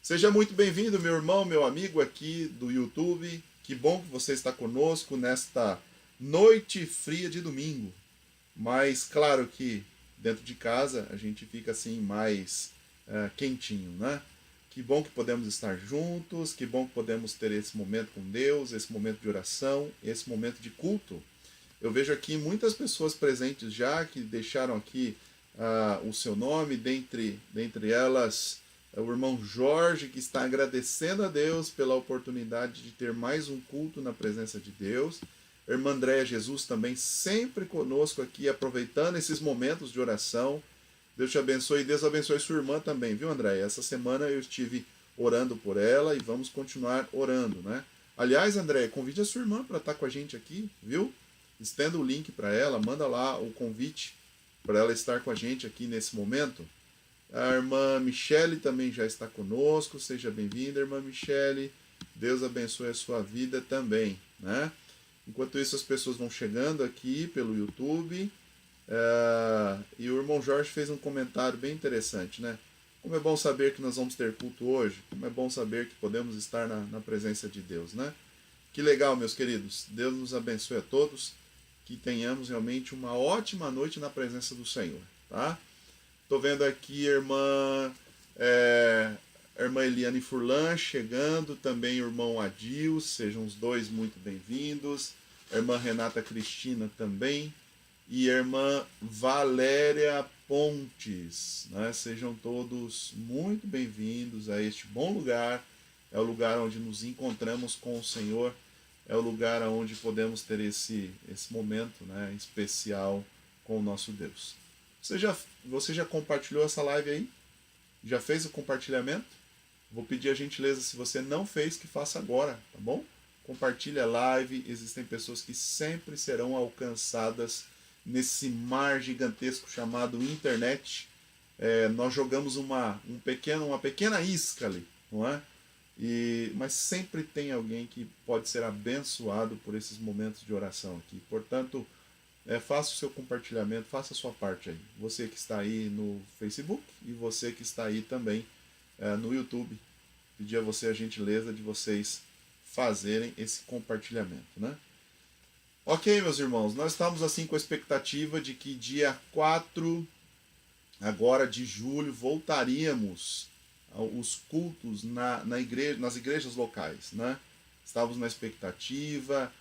Seja muito bem-vindo, meu irmão, meu amigo aqui do YouTube. Que bom que você está conosco nesta noite fria de domingo. Mas claro que dentro de casa a gente fica assim mais quentinho, né? Que bom que podemos estar juntos, que bom que podemos ter esse momento com Deus, esse momento de oração, esse momento de culto. Eu vejo aqui muitas pessoas presentes já que deixaram aqui o seu nome, dentre elas o irmão Jorge, que está agradecendo a Deus pela oportunidade de ter mais um culto na presença de Deus. A irmã Andréia Jesus também sempre conosco aqui, aproveitando esses momentos de oração. Deus te abençoe e Deus abençoe sua irmã também, viu, Andréia? Essa semana eu estive orando por ela e vamos continuar orando, né? Aliás, Andréia, convide a sua irmã para estar com a gente aqui, viu? Estenda o link para ela, manda lá o convite para ela estar com a gente aqui nesse momento. A irmã Michele também já está conosco, seja bem-vinda, irmã Michele. Deus abençoe a sua vida também, né? Enquanto isso, as pessoas vão chegando aqui pelo YouTube. E o irmão Jorge fez um comentário bem interessante, né? Como é bom saber que nós vamos ter culto hoje. Como é bom saber que podemos estar na presença de Deus, né? Que legal, meus queridos. Deus nos abençoe a todos. Que tenhamos realmente uma ótima noite na presença do Senhor, tá? Estou vendo aqui a irmã Eliane Furlan chegando, também o irmão Adil, sejam os dois muito bem-vindos. A irmã Renata Cristina também. E a irmã Valéria Pontes, né? Sejam todos muito bem-vindos a este bom lugar. É o lugar onde nos encontramos com o Senhor. É o lugar onde podemos ter esse momento, né, especial com o nosso Deus. Você já compartilhou essa live aí? Já fez o compartilhamento? Vou pedir a gentileza, se você não fez, que faça agora, tá bom? Compartilhe a live. Existem pessoas que sempre serão alcançadas nesse mar gigantesco chamado internet. Nós jogamos uma pequena isca ali, não é? Mas sempre tem alguém que pode ser abençoado por esses momentos de oração aqui. Portanto, faça o seu compartilhamento, faça a sua parte aí. Você que está aí no Facebook e você que está aí também no YouTube. Pedir a você a gentileza de vocês fazerem esse compartilhamento, né? Ok, meus irmãos, nós estamos assim com a expectativa de que dia 4 agora de julho voltaríamos os cultos nas igrejas locais, né? Estávamos na expectativa,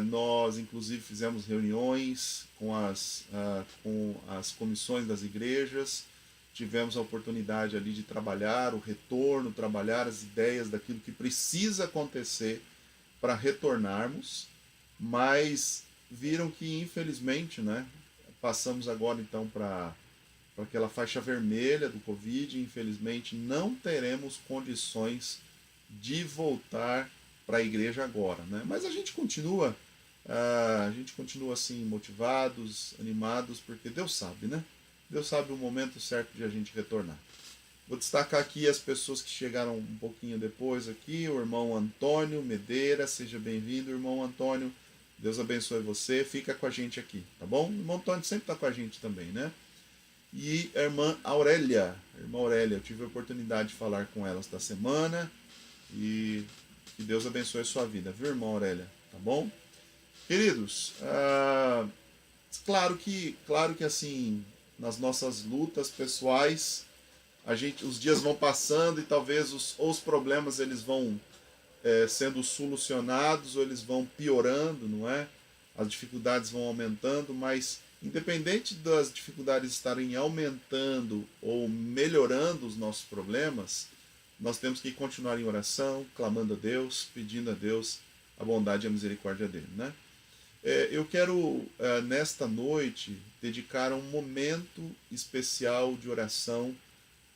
nós inclusive fizemos reuniões com as comissões das igrejas, tivemos a oportunidade ali de trabalhar o retorno, trabalhar as ideias daquilo que precisa acontecer para retornarmos, mas viram que infelizmente, né, passamos agora então para aquela faixa vermelha do Covid, infelizmente não teremos condições de voltar para a igreja agora, né? Mas a gente continua assim motivados, animados, porque Deus sabe, né? Deus sabe o momento certo de a gente retornar. Vou destacar aqui as pessoas que chegaram um pouquinho depois aqui, o irmão Antônio Medeira, seja bem-vindo, irmão Antônio. Deus abençoe você, fica com a gente aqui, tá bom? O irmão Antônio sempre está com a gente também, né? E a irmã Aurélia, eu tive a oportunidade de falar com ela esta semana e que Deus abençoe a sua vida, viu, irmã Aurélia? Tá bom? Queridos, claro que assim, nas nossas lutas pessoais, os dias vão passando e talvez os problemas eles vão sendo solucionados ou eles vão piorando, não é? As dificuldades vão aumentando, mas independente das dificuldades estarem aumentando ou melhorando os nossos problemas, nós temos que continuar em oração, clamando a Deus, pedindo a Deus a bondade e a misericórdia dele, né? Eu quero, nesta noite, dedicar um momento especial de oração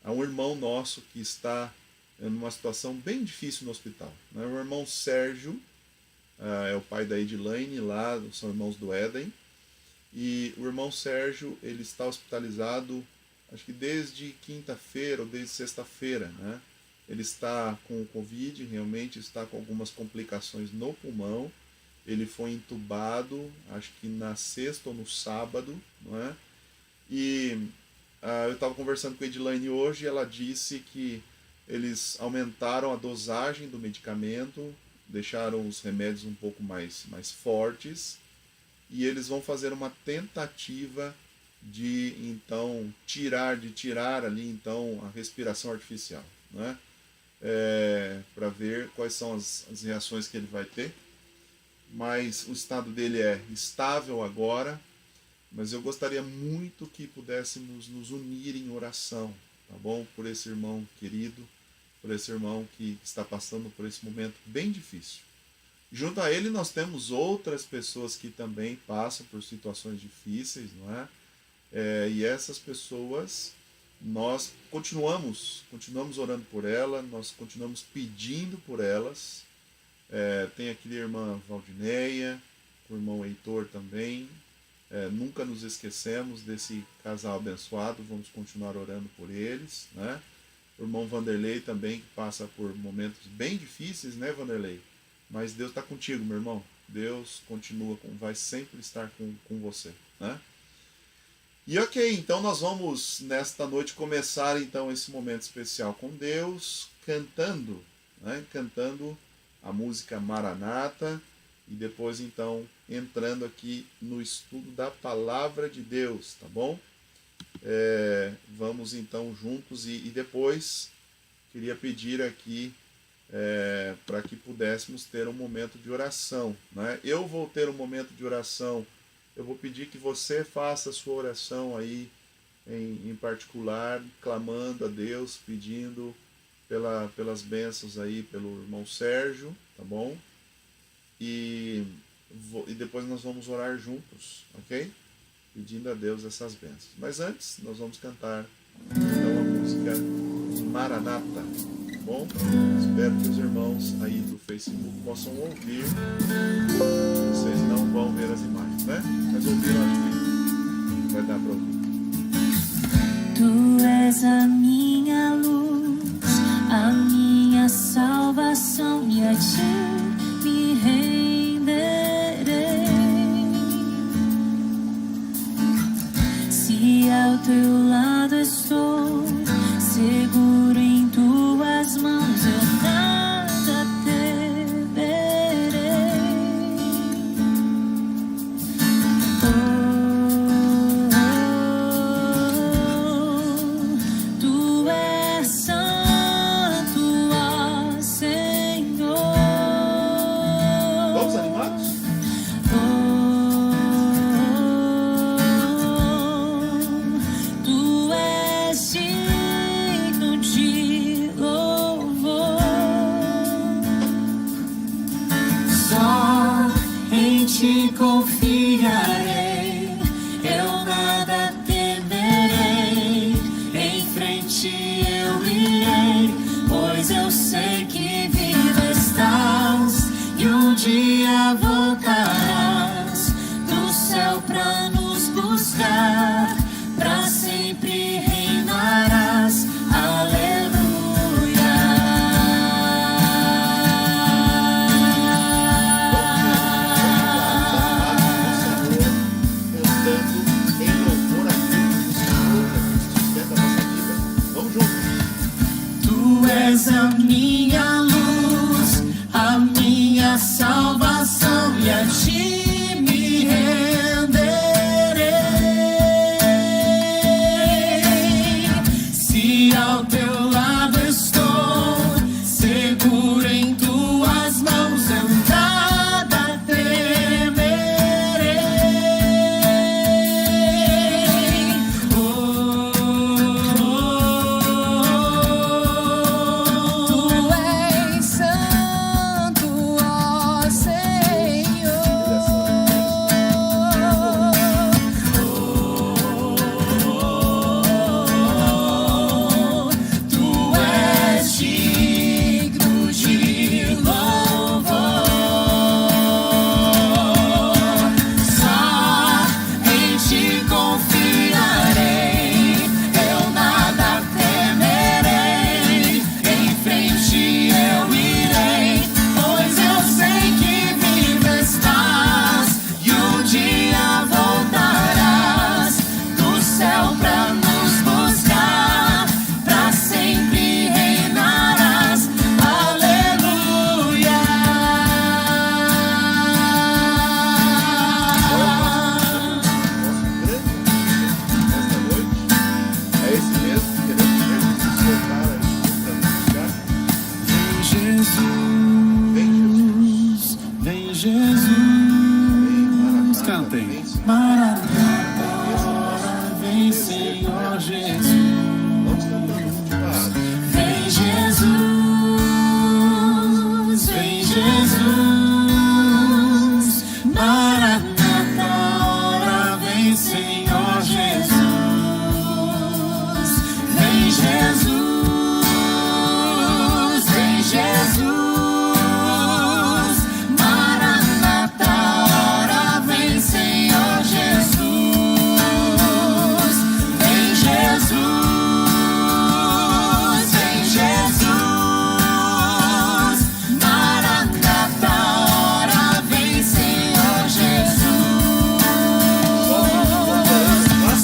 a um irmão nosso que está numa situação bem difícil no hospital, né? O irmão Sérgio, é o pai da Edilane, lá são irmãos do Éden, e o irmão Sérgio, ele está hospitalizado, acho que desde quinta-feira ou desde sexta-feira, né? Ele está com o Covid, realmente está com algumas complicações no pulmão. Ele foi entubado, acho que na sexta ou no sábado, não é? E eu estava conversando com a Edilane hoje e ela disse que eles aumentaram a dosagem do medicamento, deixaram os remédios um pouco mais fortes, e eles vão fazer uma tentativa de então tirar ali então a respiração artificial, né? Para ver quais são as reações que ele vai ter. Mas o estado dele é estável agora, mas eu gostaria muito que pudéssemos nos unir em oração, tá bom? Por esse irmão querido, por esse irmão que está passando por esse momento bem difícil. Junto a ele nós temos outras pessoas que também passam por situações difíceis, não é? E essas pessoas, nós continuamos orando por elas, nós continuamos pedindo por elas. Tem aqui a irmã Valdineia, o irmão Heitor também. Nunca nos esquecemos desse casal abençoado, vamos continuar orando por eles, né? O irmão Vanderlei também, que passa por momentos bem difíceis, né, Vanderlei? Mas Deus está contigo, meu irmão. Deus vai sempre estar com você, né? E ok, então nós vamos nesta noite começar então esse momento especial com Deus, cantando, né? Cantando a música Maranata, e depois então entrando aqui no estudo da Palavra de Deus, tá bom? Vamos então juntos e depois queria pedir aqui para que pudéssemos ter um momento de oração, né? Eu vou ter um momento de oração, eu vou pedir que você faça a sua oração aí em particular, clamando a Deus, pedindo pelas bênçãos aí pelo irmão Sérgio, tá bom? E depois nós vamos orar juntos, ok? Pedindo a Deus essas bênçãos. Mas antes, nós vamos cantar então a música Maranata, tá bom? Espero que os irmãos aí do Facebook possam ouvir. Vocês não vão ver as imagens, né? Mas ouvir, eu acho que vai dar para ouvir. Tu és a minha luz, a minha salvação, e a ti me renderei. Se ao teu lado estou, seguro em tuas mãos, eu nada temerei. Tu és santo, ó Senhor. Vamos animados? Tu és digno de louvor. Só em ti confiarei, eu nada temerei. Em frente eu irei, pois eu sei que vivo estás e um dia voltarás do céu pra nos buscar, pra sempre reinarás. Aleluia. Cantando em louvor a Deus, o Senhor, que sustenta a nossa vida. Vamos juntos. Tu és a minha luz, a minha salvação, e a ti me renderei. Se ao teu lado estou, seguro em tuas mãos, eu nada temerei. Tu Senhor Jesus. Vem, Jesus. Vem, Jesus. Maranata, ora vem, Senhor Jesus. Vem, Jesus. Vem, Jesus. Maranata, ora vem, Senhor Jesus.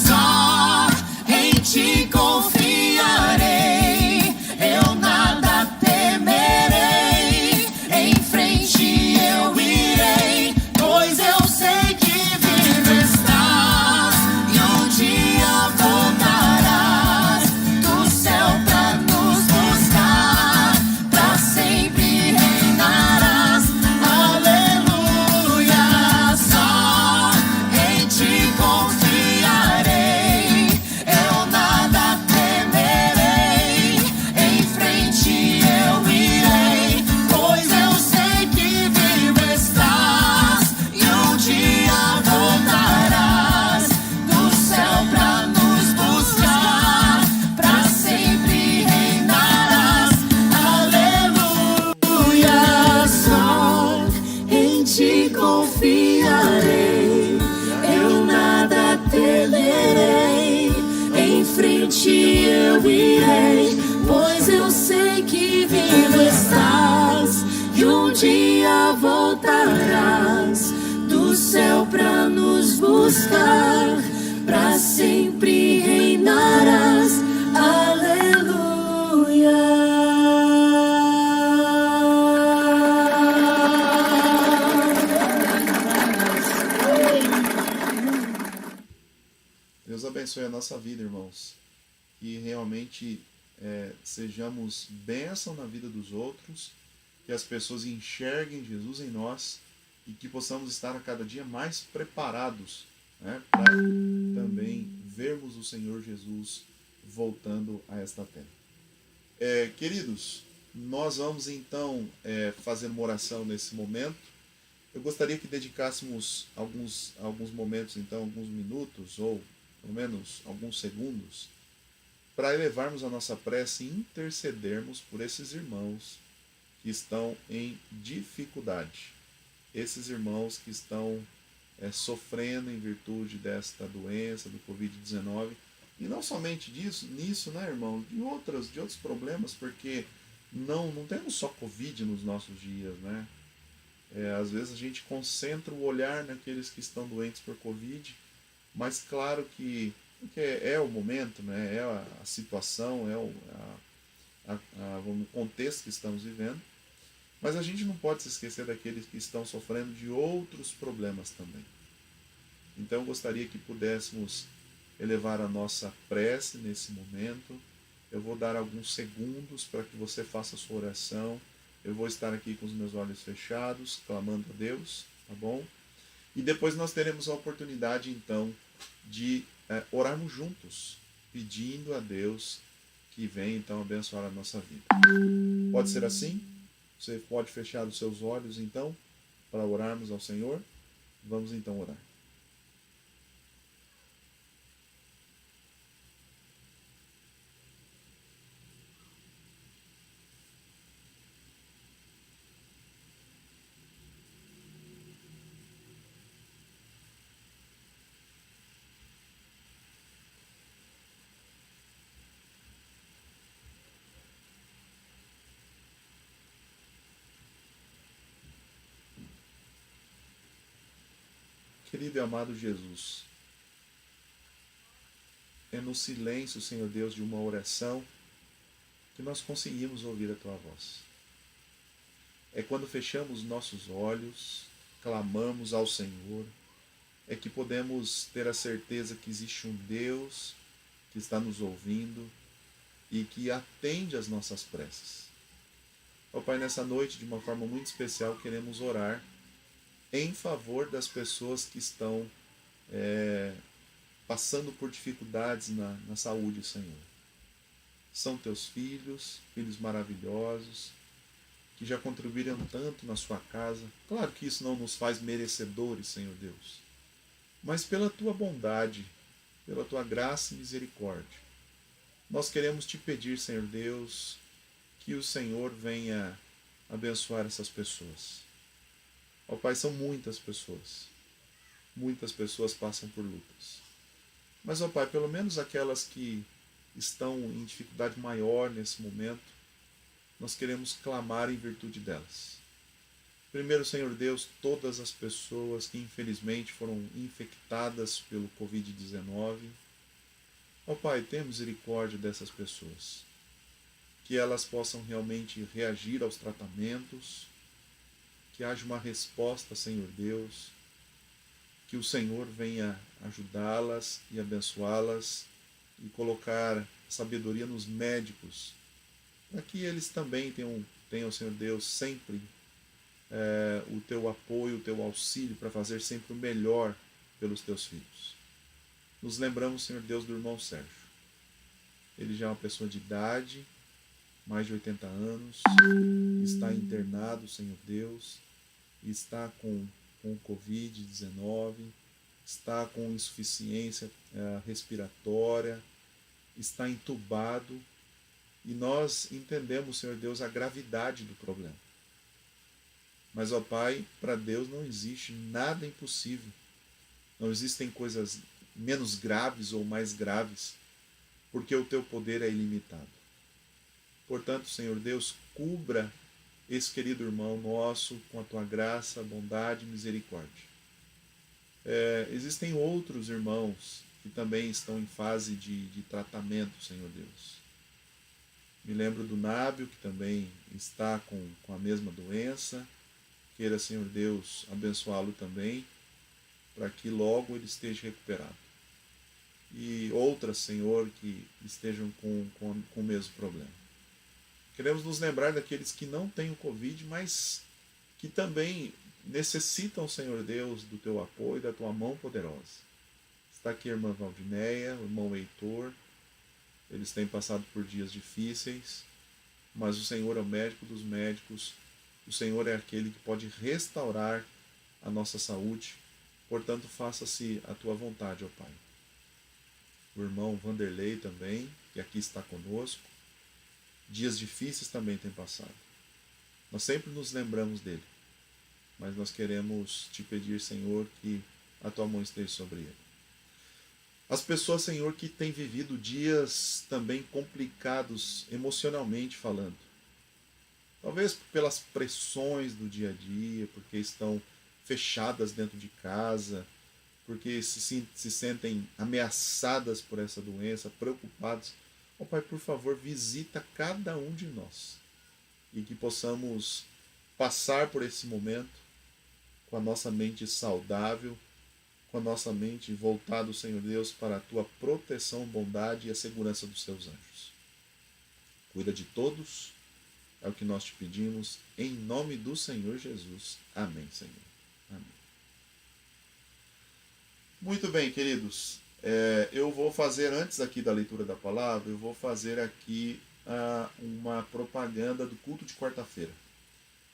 Só em ti confiarei, eu nada temerei, em frente eu irei, pois eu sei que vivo estás, e um dia voltarás do céu pra nos buscar, pra sempre reinarás, aleluia. Só em ti confiarei, eu nada temerei, em frente eu irei, pois eu sei que vivo estás, e um dia voltarás do céu pra nos buscar, pra sempre reinarás, aleluia. Só em ti confiarei, eu nada temerei, em frente eu irei, pois eu sei que vivo estás, e um dia voltarás do céu pra nos buscar, pra sempre reinarás, aleluia. Deus abençoe a nossa vida, irmãos. Que realmente sejamos bênção na vida dos outros, que as pessoas enxerguem Jesus em nós e que possamos estar a cada dia mais preparados, né, para também vermos o Senhor Jesus voltando a esta terra. Queridos, nós vamos então fazer uma oração nesse momento. Eu gostaria que dedicássemos alguns momentos, então, alguns minutos, ou pelo menos alguns segundos, para elevarmos a nossa prece e intercedermos por esses irmãos que estão em dificuldade. Esses irmãos que estão sofrendo em virtude desta doença, do Covid-19. E não somente nisso, né, irmão? De outros problemas, porque não temos só Covid nos nossos dias, né? Às vezes a gente concentra o olhar naqueles que estão doentes por Covid, mas claro que é o momento, né? É a situação, é o contexto que estamos vivendo, mas a gente não pode se esquecer daqueles que estão sofrendo de outros problemas também. Então eu gostaria que pudéssemos elevar a nossa prece nesse momento. Eu vou dar alguns segundos para que você faça a sua oração. Eu vou estar aqui com os meus olhos fechados, clamando a Deus, tá bom? E depois nós teremos a oportunidade, então, de orarmos juntos, pedindo a Deus que venha, então, abençoar a nossa vida. Pode ser assim? Você pode fechar os seus olhos, então, para orarmos ao Senhor? Vamos, então, orar. Querido e amado Jesus, é no silêncio, Senhor Deus, de uma oração que nós conseguimos ouvir a Tua voz. É quando fechamos nossos olhos, clamamos ao Senhor, é que podemos ter a certeza que existe um Deus que está nos ouvindo e que atende às nossas preces. Ó Pai, nessa noite, de uma forma muito especial, queremos orar em favor das pessoas que estão passando por dificuldades na saúde, Senhor. São Teus filhos maravilhosos, que já contribuíram tanto na Sua casa. Claro que isso não nos faz merecedores, Senhor Deus, mas pela tua bondade, pela tua graça e misericórdia. Nós queremos te pedir, Senhor Deus, que o Senhor venha abençoar essas pessoas. Ó Pai, são muitas pessoas. Muitas pessoas passam por lutas. Mas, ó Pai, pelo menos aquelas que estão em dificuldade maior nesse momento, nós queremos clamar em virtude delas. Primeiro, Senhor Deus, todas as pessoas que infelizmente foram infectadas pelo Covid-19. Ó Pai, tenha misericórdia dessas pessoas. Que elas possam realmente reagir aos tratamentos, que haja uma resposta, Senhor Deus, que o Senhor venha ajudá-las e abençoá-las e colocar sabedoria nos médicos, para que eles também tenham, Senhor Deus, sempre o teu apoio, o teu auxílio para fazer sempre o melhor pelos teus filhos. Nos lembramos, Senhor Deus, do irmão Sérgio. Ele já é uma pessoa de idade, mais de 80 anos, está internado, Senhor Deus, está com Covid-19, está com insuficiência respiratória, está entubado, e nós entendemos, Senhor Deus, a gravidade do problema. Mas, ó Pai, para Deus não existe nada impossível. Não existem coisas menos graves ou mais graves, porque o teu poder é ilimitado. Portanto, Senhor Deus, cubra esse querido irmão nosso com a tua graça, bondade e misericórdia. Existem outros irmãos que também estão em fase de tratamento, Senhor Deus. Me lembro do Nábio, que também está com a mesma doença. Queira, Senhor Deus, abençoá-lo também, para que logo ele esteja recuperado. E outras, Senhor, que estejam com o mesmo problema. Queremos nos lembrar daqueles que não têm o Covid, mas que também necessitam, Senhor Deus, do teu apoio, da tua mão poderosa. Está aqui a irmã Valdineia, o irmão Heitor. Eles têm passado por dias difíceis, mas o Senhor é o médico dos médicos. O Senhor é aquele que pode restaurar a nossa saúde. Portanto, faça-se a tua vontade, ó Pai. O irmão Vanderlei também, que aqui está conosco. Dias difíceis também tem passado. Nós sempre nos lembramos dele. Mas nós queremos te pedir, Senhor, que a tua mão esteja sobre ele. As pessoas, Senhor, que têm vivido dias também complicados emocionalmente falando. Talvez pelas pressões do dia a dia, porque estão fechadas dentro de casa, porque se sentem ameaçadas por essa doença, preocupadas. Ó Pai, por favor, visita cada um de nós e que possamos passar por esse momento com a nossa mente saudável, com a nossa mente voltada, Senhor Deus, para a tua proteção, bondade e a segurança dos teus anjos. Cuida de todos, é o que nós te pedimos, em nome do Senhor Jesus. Amém, Senhor. Amém. Muito bem, queridos. Eu vou fazer, antes aqui da leitura da palavra, eu vou fazer aqui uma propaganda do culto de quarta-feira.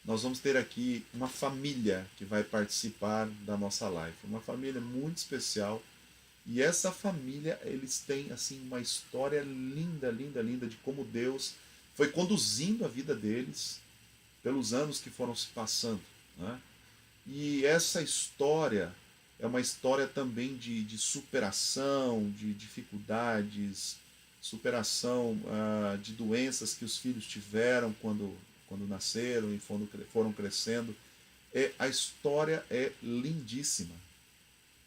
Nós vamos ter aqui uma família que vai participar da nossa live. Uma família muito especial. E essa família, eles têm assim uma história linda, linda, linda de como Deus foi conduzindo a vida deles pelos anos que foram se passando, né? E essa história é uma história também de superação, de dificuldades, superação de doenças que os filhos tiveram quando nasceram e foram crescendo. A história é lindíssima.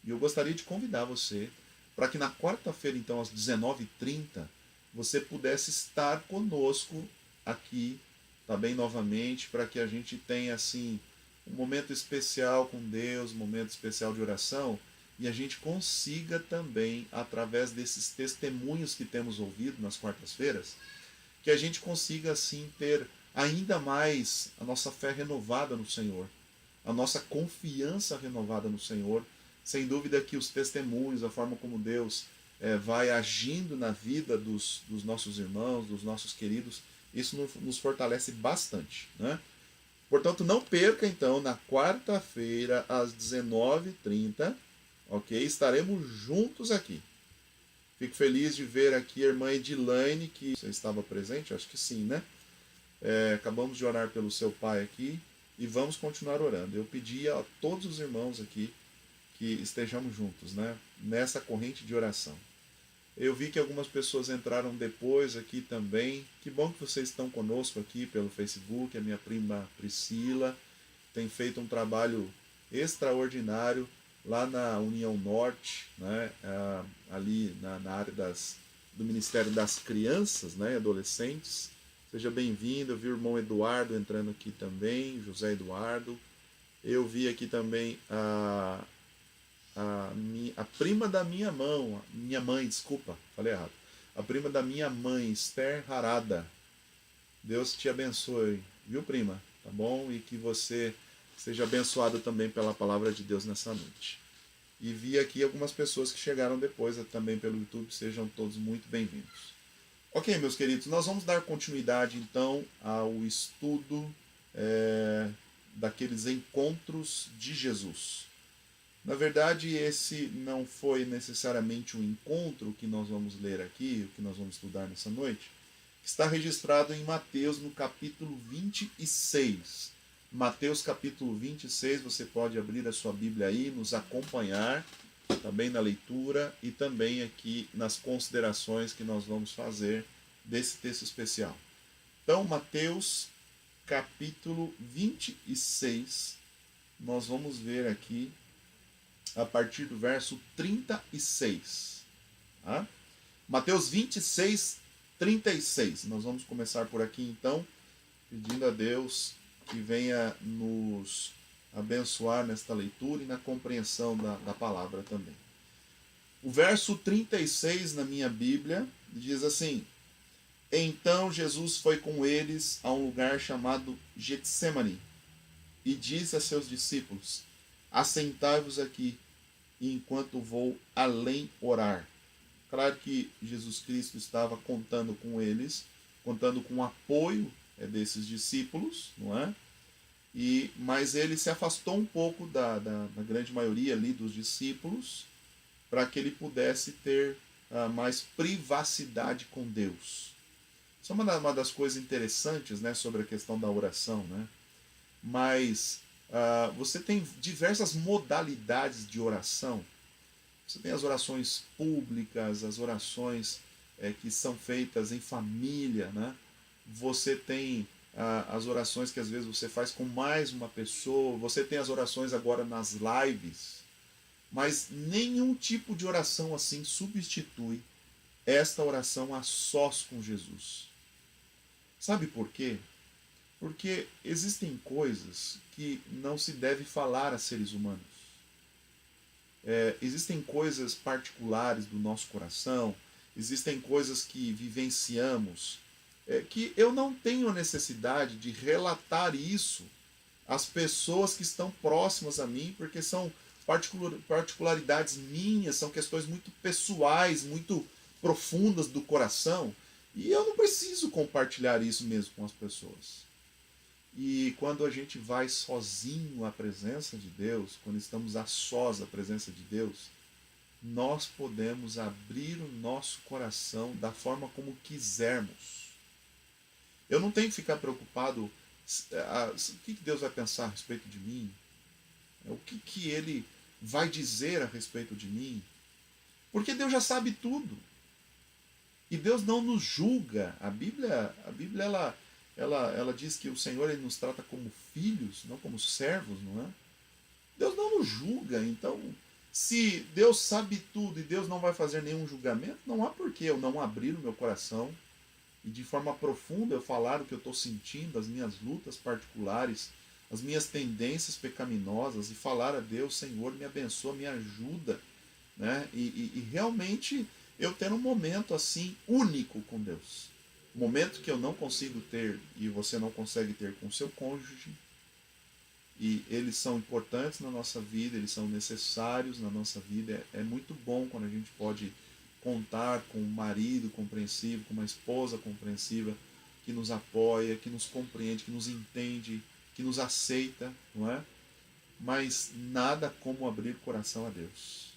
E eu gostaria de convidar você para que na quarta-feira, então, às 19h30, você pudesse estar conosco aqui, tá bem, novamente, para que a gente tenha, assim, um momento especial com Deus, um momento especial de oração, e a gente consiga também, através desses testemunhos que temos ouvido nas quartas-feiras, que a gente consiga, assim, ter ainda mais a nossa fé renovada no Senhor, a nossa confiança renovada no Senhor. Sem dúvida que os testemunhos, a forma como Deus vai agindo na vida dos nossos irmãos, dos nossos queridos, isso nos fortalece bastante, né? Portanto, não perca, então, na quarta-feira, às 19h30, ok? Estaremos juntos aqui. Fico feliz de ver aqui a irmã Edilane, que você estava presente, acho que sim, né? Acabamos de orar pelo seu pai aqui e vamos continuar orando. Eu pedi a todos os irmãos aqui que estejamos juntos, né? Nessa corrente de oração. Eu vi que algumas pessoas entraram depois aqui também. Que bom que vocês estão conosco aqui pelo Facebook. A minha prima Priscila tem feito um trabalho extraordinário lá na União Norte, né? Ali na área do Ministério das Crianças, né? E Adolescentes. Seja bem-vindo. Eu vi o irmão Eduardo entrando aqui também, José Eduardo. Eu vi aqui também a prima da minha mãe, desculpa, falei errado. A prima da minha mãe, Esther Harada. Deus te abençoe, viu, prima? Tá bom? E que você seja abençoado também pela palavra de Deus nessa noite. E vi aqui algumas pessoas que chegaram depois também pelo YouTube. Sejam todos muito bem-vindos. Ok, meus queridos, nós vamos dar continuidade então ao estudo daqueles encontros de Jesus. Na verdade, esse não foi necessariamente um encontro que nós vamos ler aqui, o que nós vamos estudar nessa noite. Está registrado em Mateus, no capítulo 26. Mateus, capítulo 26, você pode abrir a sua Bíblia aí, nos acompanhar, também na leitura e também aqui nas considerações que nós vamos fazer desse texto especial. Então, Mateus, capítulo 26, nós vamos ver aqui a partir do verso 36. Tá? Mateus 26, 36. Nós vamos começar por aqui então, pedindo a Deus que venha nos abençoar nesta leitura e na compreensão da palavra também. O verso 36 na minha Bíblia diz assim: Então Jesus foi com eles a um lugar chamado Getsemane e disse a seus discípulos: Assentai-vos aqui, enquanto vou além orar. Claro que Jesus Cristo estava contando com eles, contando com o apoio desses discípulos, não é? Mas ele se afastou um pouco da grande maioria ali dos discípulos, para que ele pudesse ter mais privacidade com Deus. Isso é uma das coisas interessantes, né, sobre a questão da oração, né? Mas você tem diversas modalidades de oração. Você tem as orações públicas, as orações que são feitas em família, né? Você tem as orações que às vezes você faz com mais uma pessoa. Você tem as orações agora nas lives. Mas nenhum tipo de oração assim substitui esta oração a sós com Jesus. Sabe por quê? Porque existem coisas que não se deve falar a seres humanos. Existem coisas particulares do nosso coração, existem coisas que vivenciamos, que eu não tenho a necessidade de relatar isso às pessoas que estão próximas a mim, porque são particularidades minhas, são questões muito pessoais, muito profundas do coração, e eu não preciso compartilhar isso mesmo com as pessoas. E quando a gente vai sozinho à presença de Deus, quando estamos a sós à presença de Deus, nós podemos abrir o nosso coração da forma como quisermos. Eu não tenho que ficar preocupado o que Deus vai pensar a respeito de mim, o que Ele vai dizer a respeito de mim, porque Deus já sabe tudo. E Deus não nos julga. A Bíblia ela diz que o Senhor ele nos trata como filhos, não como servos, não é? Deus não nos julga. Então, se Deus sabe tudo e Deus não vai fazer nenhum julgamento, não há por que eu não abrir o meu coração e de forma profunda eu falar o que eu estou sentindo, as minhas lutas particulares, as minhas tendências pecaminosas, e falar a Deus: Senhor, me abençoa, me ajuda, né? E realmente eu ter um momento assim único com Deus. Momento que eu não consigo ter e você não consegue ter com o seu cônjuge. E eles são importantes na nossa vida, eles são necessários na nossa vida. É muito bom quando a gente pode contar com um marido compreensivo, com uma esposa compreensiva, que nos apoia, que nos compreende, que nos entende, que nos aceita, não é? Mas nada como abrir o coração a Deus.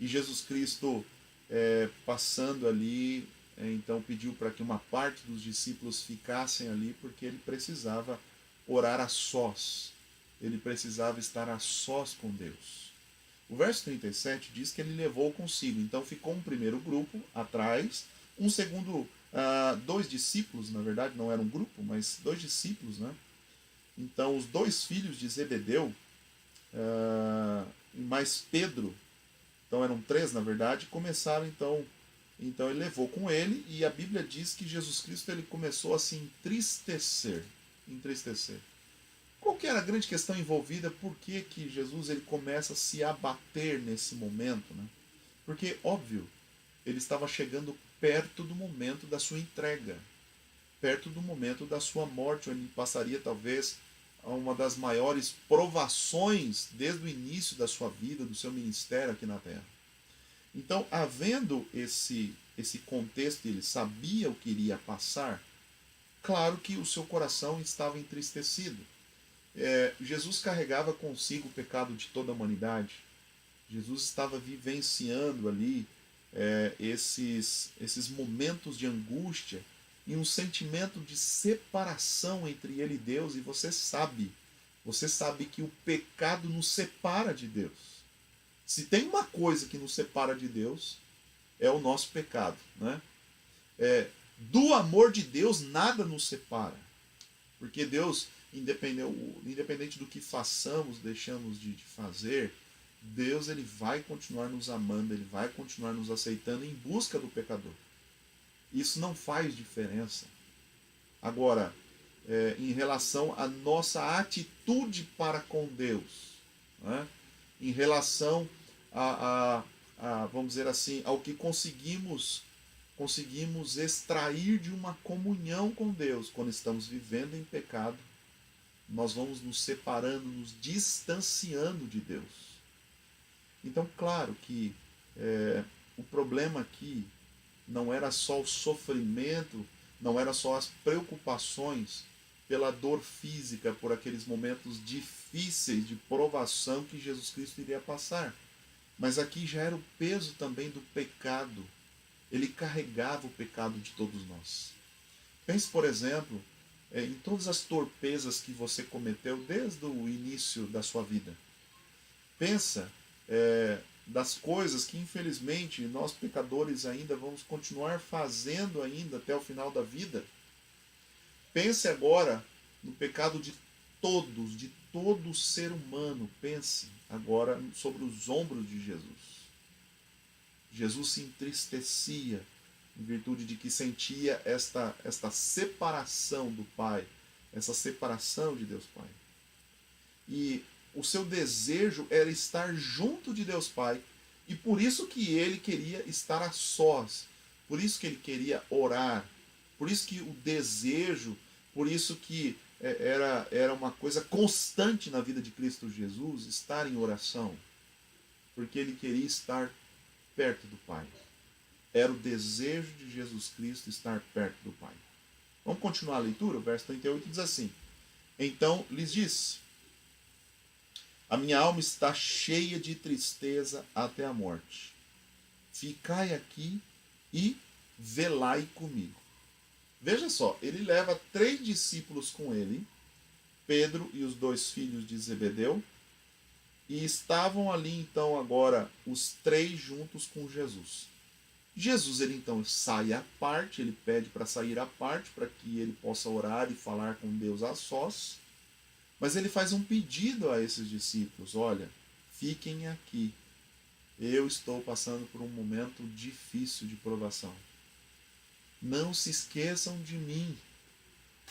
E Jesus Cristo, passando ali, então pediu para que uma parte dos discípulos ficassem ali, porque ele precisava orar a sós. Ele precisava estar a sós com Deus. O verso 37 diz que ele levou consigo. Então ficou um primeiro grupo atrás, um segundo, dois discípulos, na verdade, não era um grupo, mas dois discípulos, né? Então os dois filhos de Zebedeu, mais Pedro, então eram três na verdade, começaram então ele levou com ele, e a Bíblia diz que Jesus Cristo ele começou a se entristecer. Qual que era a grande questão envolvida? Por que Jesus ele começa a se abater nesse momento, né? Porque, óbvio, ele estava chegando perto do momento da sua entrega, perto do momento da sua morte, onde ele passaria talvez a uma das maiores provações desde o início da sua vida, do seu ministério aqui na Terra. Então, havendo esse contexto, ele sabia o que iria passar, claro que o seu coração estava entristecido. Jesus carregava consigo o pecado de toda a humanidade. Jesus estava vivenciando ali esses momentos de angústia e um sentimento de separação entre ele e Deus. E você sabe que o pecado nos separa de Deus. Se tem uma coisa que nos separa de Deus, é o nosso pecado, né? Do amor de Deus nada nos separa, porque Deus, independente do que façamos, deixamos de fazer, Deus ele vai continuar nos amando, ele vai continuar nos aceitando em busca do pecador. Isso não faz diferença. Agora, em relação à nossa atitude para com Deus, né? Em relação vamos dizer assim, ao que conseguimos extrair de uma comunhão com Deus quando estamos vivendo em pecado, nós vamos nos separando, nos distanciando de Deus. Então, claro que o problema aqui não era só o sofrimento, não era só as preocupações pela dor física, por aqueles momentos difíceis de provação que Jesus Cristo iria passar. Mas aqui já era o peso também do pecado. Ele carregava o pecado de todos nós. Pense, por exemplo, em todas as torpezas que você cometeu desde o início da sua vida. Pensa das coisas que, infelizmente, nós pecadores ainda vamos continuar fazendo ainda até o final da vida. Pense agora no pecado de todo ser humano. Pense agora sobre os ombros de Jesus. Jesus se entristecia em virtude de que sentia esta separação do Pai, essa separação de Deus Pai. E o seu desejo era estar junto de Deus Pai, e por isso que ele queria estar a sós, por isso que ele queria orar, por isso que o desejo, por isso que era uma coisa constante na vida de Cristo Jesus, estar em oração, porque ele queria estar perto do Pai. Era o desejo de Jesus Cristo estar perto do Pai. Vamos continuar a leitura? O verso 38 diz assim: Então lhes disse: A minha alma está cheia de tristeza até a morte. Ficai aqui e velai comigo. Veja só, ele leva 3 discípulos com ele, Pedro e os 2 filhos de Zebedeu, e estavam ali então agora os 3 juntos com Jesus. Jesus ele então sai à parte, ele pede para sair à parte, para que ele possa orar e falar com Deus a sós, mas ele faz um pedido a esses discípulos: olha, fiquem aqui, eu estou passando por um momento difícil de provação. Não se esqueçam de mim.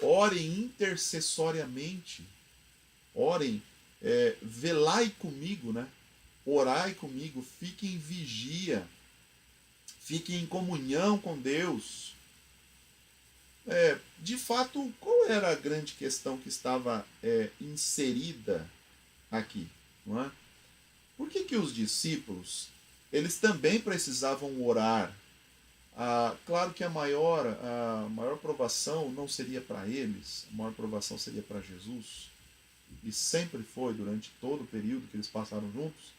Orem intercessoriamente. Orem, velai comigo, né? Orai comigo, fiquem em vigia. Fiquem em comunhão com Deus. De fato, qual era a grande questão que estava inserida aqui? Não é? Por que os discípulos, eles também precisavam orar? Claro que a maior provação não seria para eles, a maior provação seria para Jesus, e sempre foi durante todo o período que eles passaram juntos.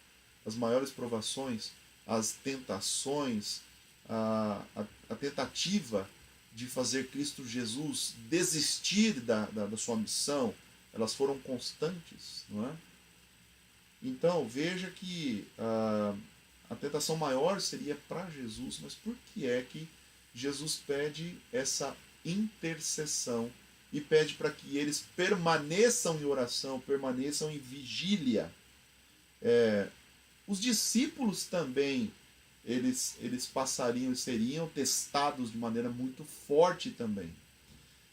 As maiores provações as tentações, a tentativa de fazer Cristo Jesus desistir da sua missão, elas foram constantes, não é? Então, veja que a tentação maior seria para Jesus, mas por que é que Jesus pede essa intercessão e pede para que eles permaneçam em oração, permaneçam em vigília? Os discípulos também, eles seriam testados de maneira muito forte também.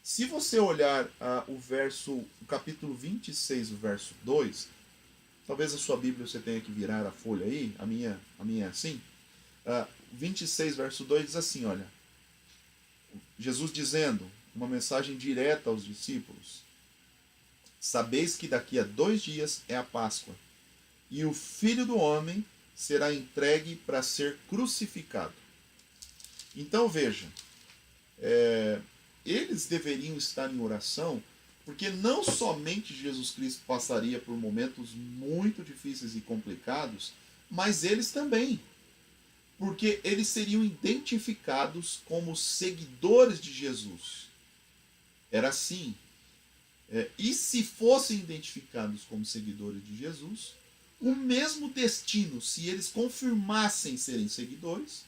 Se você olhar o capítulo 26, o verso 2, talvez a sua Bíblia você tenha que virar a folha aí, a minha é assim. 26, verso 2 diz assim, olha, Jesus dizendo, uma mensagem direta aos discípulos: sabeis que daqui a 2 dias é a Páscoa, e o Filho do Homem será entregue para ser crucificado. Então veja, eles deveriam estar em oração, porque não somente Jesus Cristo passaria por momentos muito difíceis e complicados, mas eles também. Porque eles seriam identificados como seguidores de Jesus. Era assim. E se fossem identificados como seguidores de Jesus, o mesmo destino, se eles confirmassem serem seguidores,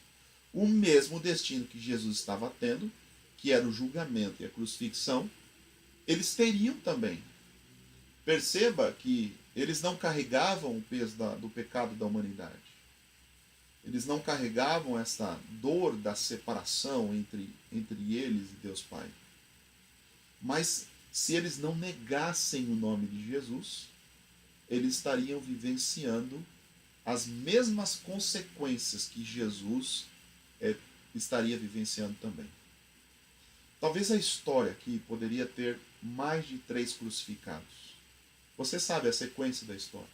o mesmo destino que Jesus estava tendo, que era o julgamento e a crucifixão, eles teriam também. Perceba que eles não carregavam o peso do pecado da humanidade. Eles não carregavam essa dor da separação entre eles e Deus Pai. Mas se eles não negassem o nome de Jesus, eles estariam vivenciando as mesmas consequências que Jesus estaria vivenciando também. Talvez a história aqui poderia ter mais de 3 crucificados. Você sabe a sequência da história.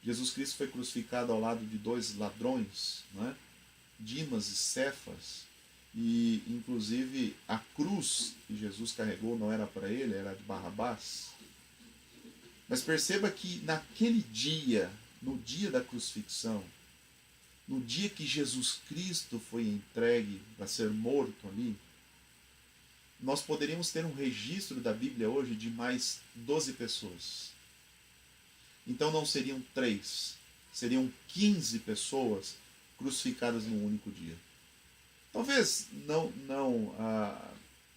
Jesus Cristo foi crucificado ao lado de 2 ladrões, não é? Dimas e Cefas, e inclusive a cruz que Jesus carregou não era para ele, era de Barrabás. Mas perceba que naquele dia, no dia da crucifixão, no dia que Jesus Cristo foi entregue para ser morto ali, nós poderíamos ter um registro da Bíblia hoje de mais 12 pessoas. Então não seriam 3, seriam 15 pessoas crucificadas num único dia. Talvez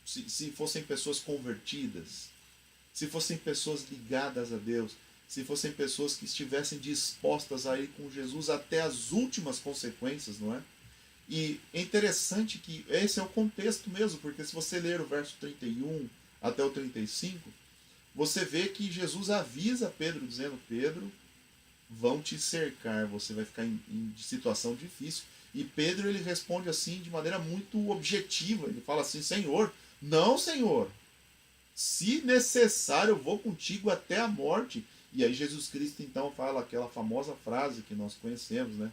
se fossem pessoas convertidas, se fossem pessoas ligadas a Deus, se fossem pessoas que estivessem dispostas a ir com Jesus até as últimas consequências, não é? E é interessante que esse é o contexto mesmo, porque se você ler o verso 31 até o 35, você vê que Jesus avisa Pedro, dizendo: Pedro, vão te cercar, você vai ficar em situação difícil. E Pedro, ele responde assim de maneira muito objetiva, ele fala assim: Senhor, não, Senhor, se necessário eu vou contigo até a morte. E aí Jesus Cristo então fala aquela famosa frase que nós conhecemos, né?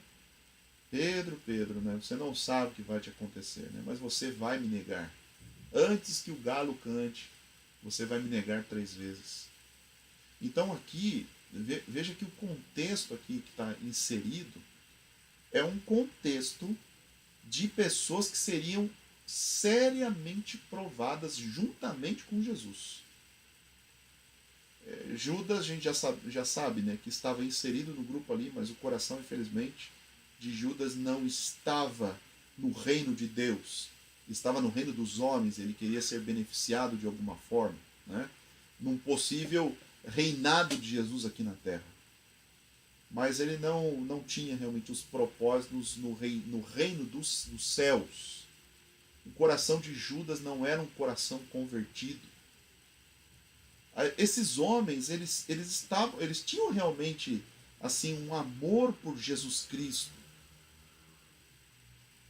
Pedro, Pedro, né? Você não sabe o que vai te acontecer, né? Mas você vai me negar. Antes que o galo cante, você vai me negar 3 vezes. Então aqui, veja que o contexto aqui que está inserido é um contexto de pessoas que seriam seriamente provadas juntamente com Jesus. Judas, a gente já sabe, né, que estava inserido no grupo ali, mas o coração, infelizmente, de Judas não estava no reino de Deus, estava no reino dos homens. Ele queria ser beneficiado de alguma forma, né, num possível reinado de Jesus aqui na terra. Mas ele não tinha realmente os propósitos no reino dos céus. O coração de Judas não era um coração convertido. Esses homens, eles tinham realmente assim um amor por Jesus Cristo.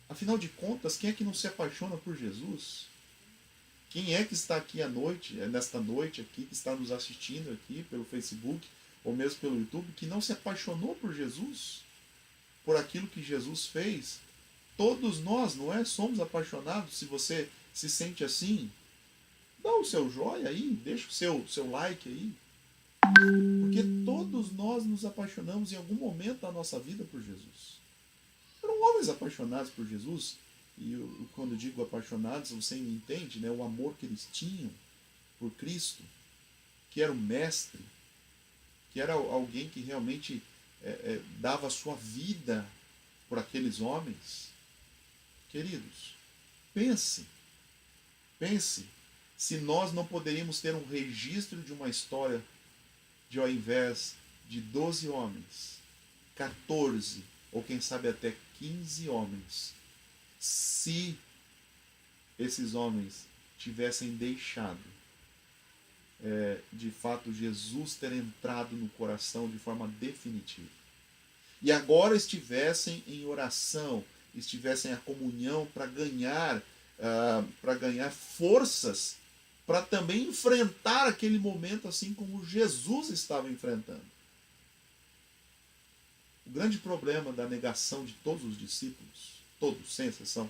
Afinal de contas, quem é que não se apaixona por Jesus? Quem é que está aqui nesta noite aqui, que está nos assistindo aqui pelo Facebook ou mesmo pelo YouTube, que não se apaixonou por Jesus? Por aquilo que Jesus fez? Todos nós, não é? Somos apaixonados. Se você se sente assim, dá o seu joinha aí, deixa o seu like aí. Porque todos nós nos apaixonamos em algum momento da nossa vida por Jesus. homens apaixonados por Jesus, e quando eu digo apaixonados, você me entende, né? O amor que eles tinham por Cristo, que era o mestre, que era alguém que realmente dava a sua vida por aqueles homens. Queridos, pense se nós não poderíamos ter um registro de uma história de, ao invés de 12 homens, 14 ou quem sabe até 15 homens, se esses homens tivessem deixado de fato Jesus ter entrado no coração de forma definitiva. E agora estivessem em oração, estivessem a comunhão para ganhar forças para também enfrentar aquele momento assim como Jesus estava enfrentando. O grande problema da negação de todos os discípulos, todos, sem exceção,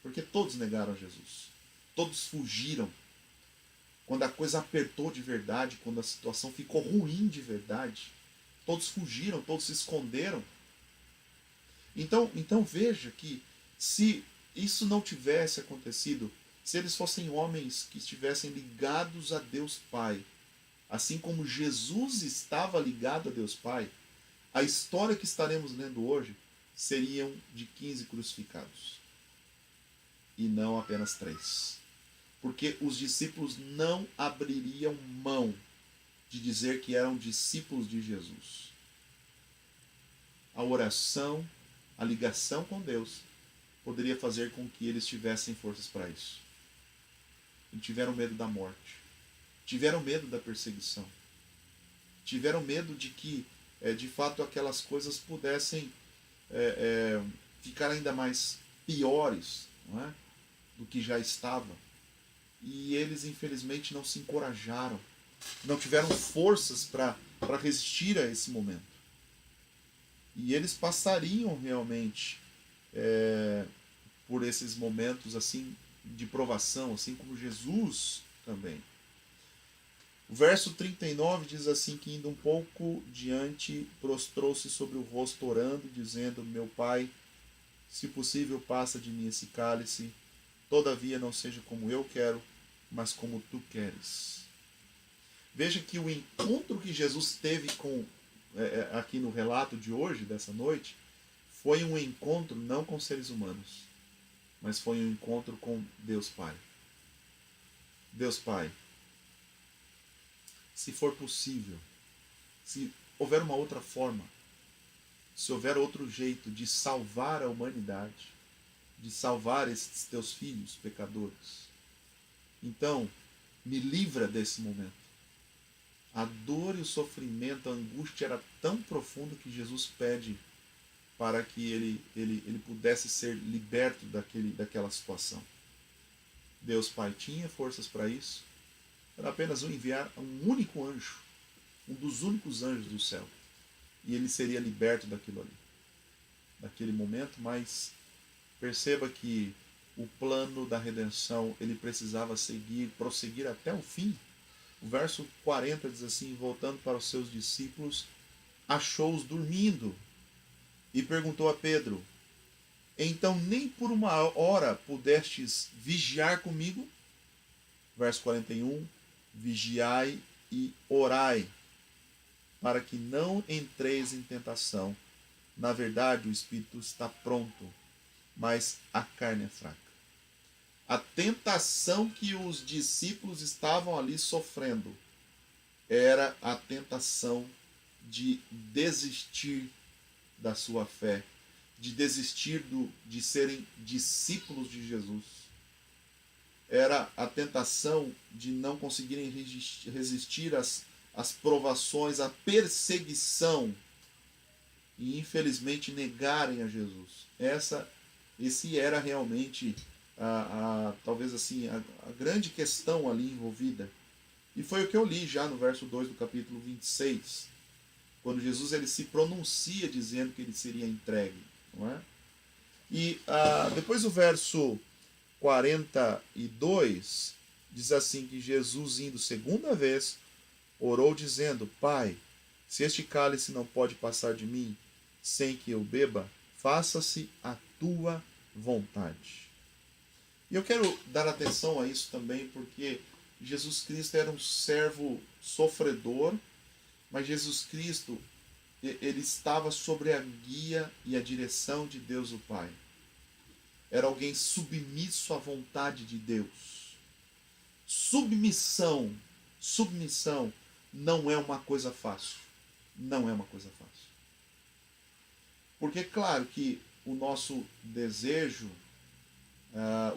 porque todos negaram Jesus, todos fugiram. Quando a coisa apertou de verdade, quando a situação ficou ruim de verdade, todos fugiram, todos se esconderam. Então veja que se isso não tivesse acontecido, se eles fossem homens que estivessem ligados a Deus Pai, assim como Jesus estava ligado a Deus Pai, a história que estaremos lendo hoje seriam de 15 crucificados. E não apenas 3. Porque os discípulos não abririam mão de dizer que eram discípulos de Jesus. A oração, a ligação com Deus, poderia fazer com que eles tivessem forças para isso. E tiveram medo da morte. Tiveram medo da perseguição. Tiveram medo de que, de fato, aquelas coisas pudessem ficar ainda mais piores, não é? Do que já estava. E eles, infelizmente, não se encorajaram. Não tiveram forças para resistir a esse momento. E eles passariam realmente por esses momentos assim de provação, assim como Jesus também. O verso 39 diz assim que indo um pouco diante, prostrou-se sobre o rosto orando, dizendo: meu Pai, se possível passa de mim esse cálice, todavia não seja como eu quero, mas como tu queres. Veja que o encontro que Jesus teve aqui no relato de hoje, dessa noite, foi um encontro não com seres humanos, mas foi um encontro com Deus Pai. Deus Pai, se for possível, se houver uma outra forma, se houver outro jeito de salvar a humanidade, de salvar esses teus filhos pecadores, então me livra desse momento. A dor e o sofrimento, a angústia era tão profunda que Jesus pede para que ele pudesse ser liberto daquela situação. Deus Pai tinha forças para isso. Era apenas enviar um único anjo, um dos únicos anjos do céu. E ele seria liberto daquilo ali, daquele momento. Mas perceba que o plano da redenção ele precisava prosseguir até o fim. O verso 40 diz assim: voltando para os seus discípulos, achou-os dormindo e perguntou a Pedro: então nem por uma hora pudestes vigiar comigo? Verso 41: vigiai e orai, para que não entreis em tentação. Na verdade, o espírito está pronto, mas a carne é fraca. A tentação que os discípulos estavam ali sofrendo era a tentação de desistir da sua fé, de desistir de serem discípulos de Jesus. Era a tentação de não conseguirem resistir às provações, à perseguição e infelizmente negarem a Jesus. Esse era realmente talvez assim a grande questão ali envolvida. E foi o que eu li já no verso 2 do capítulo 26, quando Jesus ele se pronuncia dizendo que ele seria entregue, não é? E depois o verso 42 diz assim que Jesus, indo segunda vez, orou dizendo: Pai, se este cálice não pode passar de mim sem que eu beba, faça-se a tua vontade. E eu quero dar atenção a isso também, porque Jesus Cristo era um servo sofredor, mas Jesus Cristo, ele estava sobre a guia e a direção de Deus o Pai. Era alguém submisso à vontade de Deus. Submissão não é uma coisa fácil. Não é uma coisa fácil. Porque, claro, que o nosso desejo,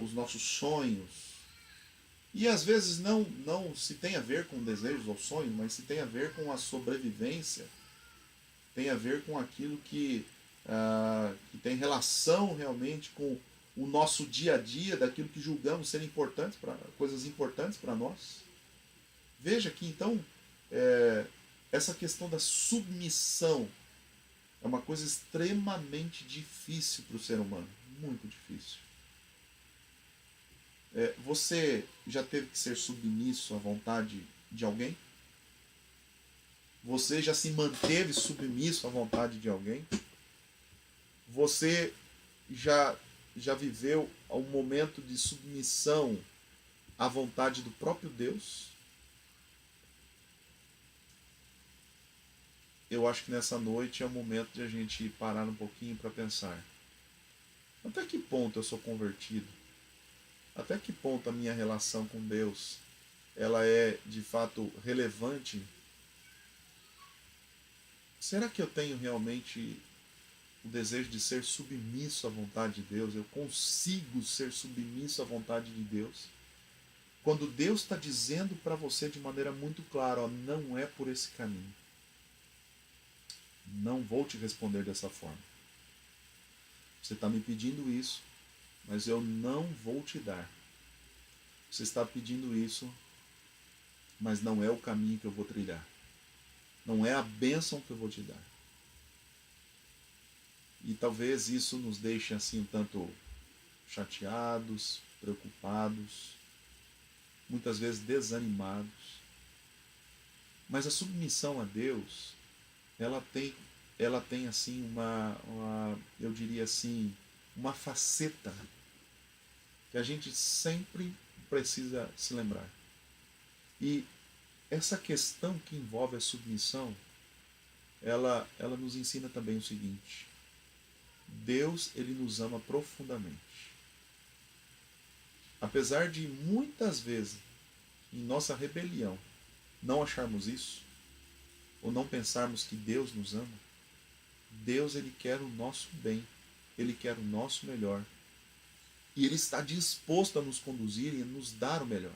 os nossos sonhos, e às vezes não se tem a ver com desejos ou sonhos, mas se tem a ver com a sobrevivência, tem a ver com aquilo que tem relação realmente com o nosso dia a dia, daquilo que julgamos ser importantes, coisas importantes para nós. Veja que então essa questão da submissão é uma coisa extremamente difícil para o ser humano, muito difícil. Você já teve que ser submisso à vontade de alguém? Você já se manteve submisso à vontade de alguém? Você já viveu um momento de submissão à vontade do próprio Deus? Eu acho que nessa noite é o momento de a gente parar um pouquinho para pensar. Até que ponto eu sou convertido? Até que ponto a minha relação com Deus ela é de fato relevante? Será que eu tenho realmente o desejo de ser submisso à vontade de Deus? Eu consigo ser submisso à vontade de Deus? Quando Deus está dizendo para você de maneira muito clara, ó, não é por esse caminho. Não vou te responder dessa forma. Você está me pedindo isso, mas eu não vou te dar. Você está pedindo isso, mas não é o caminho que eu vou trilhar. Não é a bênção que eu vou te dar. E talvez isso nos deixe assim um tanto chateados, preocupados, muitas vezes desanimados. Mas a submissão a Deus, ela tem assim eu diria assim, uma faceta que a gente sempre precisa se lembrar. E essa questão que envolve a submissão, ela nos ensina também o seguinte: Deus, ele nos ama profundamente. Apesar de muitas vezes, em nossa rebelião, não acharmos isso, ou não pensarmos que Deus nos ama, Deus, ele quer o nosso bem, ele quer o nosso melhor. E ele está disposto a nos conduzir e a nos dar o melhor.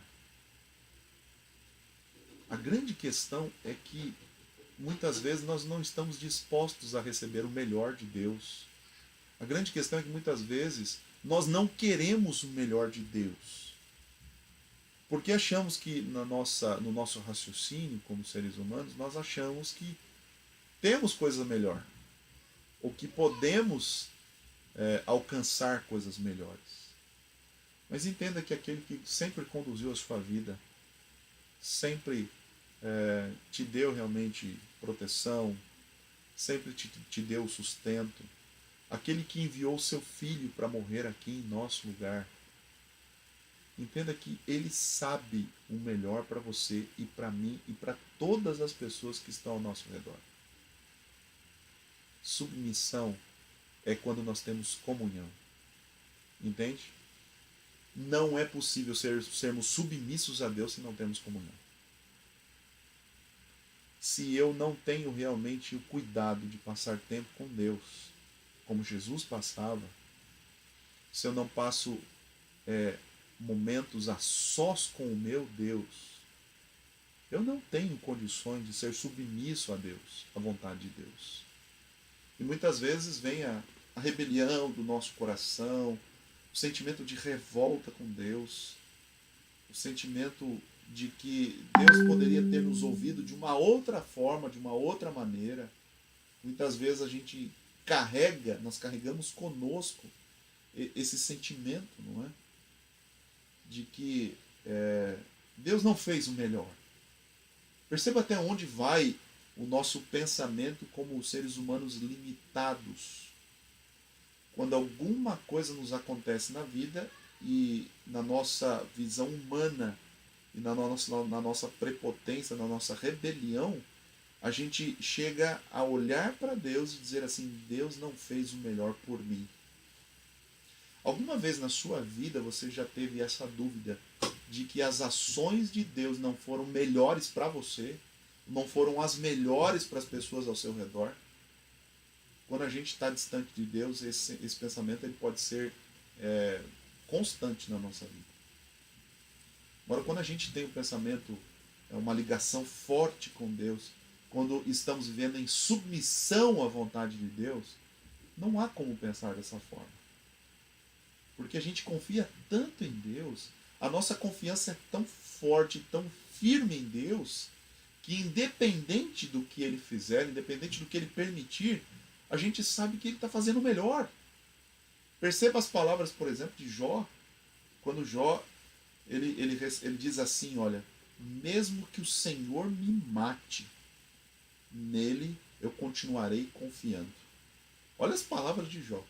A grande questão é que muitas vezes nós não estamos dispostos a receber o melhor de Deus. A grande questão é que muitas vezes nós não queremos o melhor de Deus. Porque achamos que no nosso raciocínio como seres humanos, nós achamos que temos coisa melhor. Ou que podemos alcançar coisas melhores. Mas entenda que aquele que sempre conduziu a sua vida, sempre te deu realmente proteção, sempre te deu sustento, aquele que enviou o seu filho para morrer aqui em nosso lugar, entenda que ele sabe o melhor para você e para mim e para todas as pessoas que estão ao nosso redor. Submissão é quando nós temos comunhão. Entende? Não é possível sermos submissos a Deus se não temos comunhão. Se eu não tenho realmente o cuidado de passar tempo com Deus, como Jesus passava, se eu não passo momentos a sós com o meu Deus, eu não tenho condições de ser submisso a Deus, à vontade de Deus. E muitas vezes vem a rebelião do nosso coração, o sentimento de revolta com Deus, o sentimento de que Deus poderia ter nos ouvido de uma outra forma, de uma outra maneira. Muitas vezes a gente nós carregamos conosco esse sentimento, não é? De que Deus não fez o melhor. Perceba até onde vai o nosso pensamento como seres humanos limitados. quando alguma coisa nos acontece na vida e na nossa visão humana e na nossa prepotência, na nossa rebelião, a gente chega a olhar para Deus e dizer assim: Deus não fez o melhor por mim. Alguma vez na sua vida você já teve essa dúvida de que as ações de Deus não foram melhores para você, não foram as melhores para as pessoas ao seu redor? Quando a gente está distante de Deus, esse pensamento ele pode ser constante na nossa vida. Agora, quando a gente tem um pensamento, uma ligação forte com Deus, quando estamos vivendo em submissão à vontade de Deus, não há como pensar dessa forma. Porque a gente confia tanto em Deus, a nossa confiança é tão forte, tão firme em Deus, que independente do que Ele fizer, independente do que Ele permitir, a gente sabe que Ele está fazendo o melhor. Perceba as palavras, por exemplo, de Jó. Quando Jó, ele diz assim, olha, mesmo que o Senhor me mate, nele eu continuarei confiando. Olha as palavras de Jó.